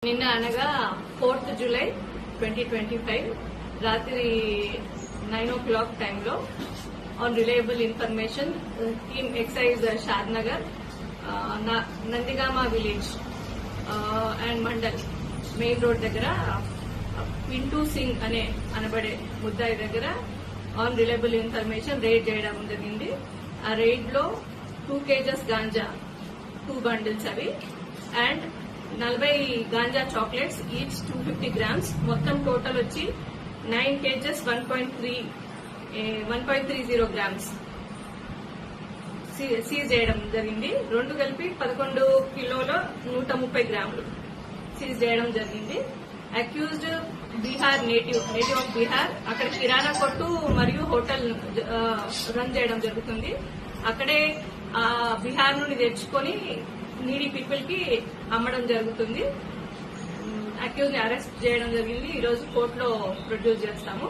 నిన్న అనగా 4th July 2025 రాత్రి 9 o'clock టైంలో on reliable information team excise Shadnagar Nandigama village and mandal main road దగ్గర పింటూ సింగ్ అనబడే ముద్దాయి దగ్గర ఆన్ రిలయబుల్ ఇన్ఫర్మేషన్ రైడ్ చేయడం జరిగింది. ఆ రైడ్ లో 2 kgs గాంజా 2 bundles అవి and 40 ganja chocolates each 250 grams మొత్తం టోటల్ వచ్చి 9 kgs 1.30 grams సీజ్ చేయడం జరిగింది. రెండు కలిపి 11 కిలోల 130 గ్రాములు సీజ్ చేయడం జరిగింది. Accused Bihar native of Bihar. అక్కడ కిరాణా కొట్టు మరియు హోటల్ రన్ చేయడం జరుగుతుంది. అక్కడే బీహార్ నుండి తెచ్చుకొని నీడీ పీపుల్ కి అమ్మడం జరుగుతుంది. అక్యూజ్ ని అరెస్ట్ చేయడం జరిగింది. ఈ రోజు కోర్టులో ప్రొడ్యూస్ చేస్తాము.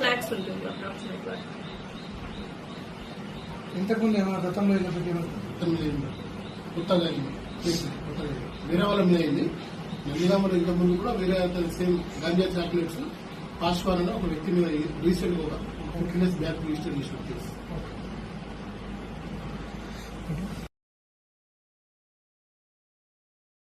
ఫ్లాట్స్ ఉంటుంది అప్రాక్సిమేట్ గా. ఇంతకుముందు ఏమైనా గతంలో వేరే వాళ్ళ మీద అయింది. నందిగామలో ఇంతకుముందు కూడా వేరే సేమ్ గాంజా చాక్లెట్స్ పాస్వాన్ అనే ఒక వ్యక్తి మీద రీసెంట్ గా 15 days బ్యాక్ రిజిస్టర్ చేసిన కేసు.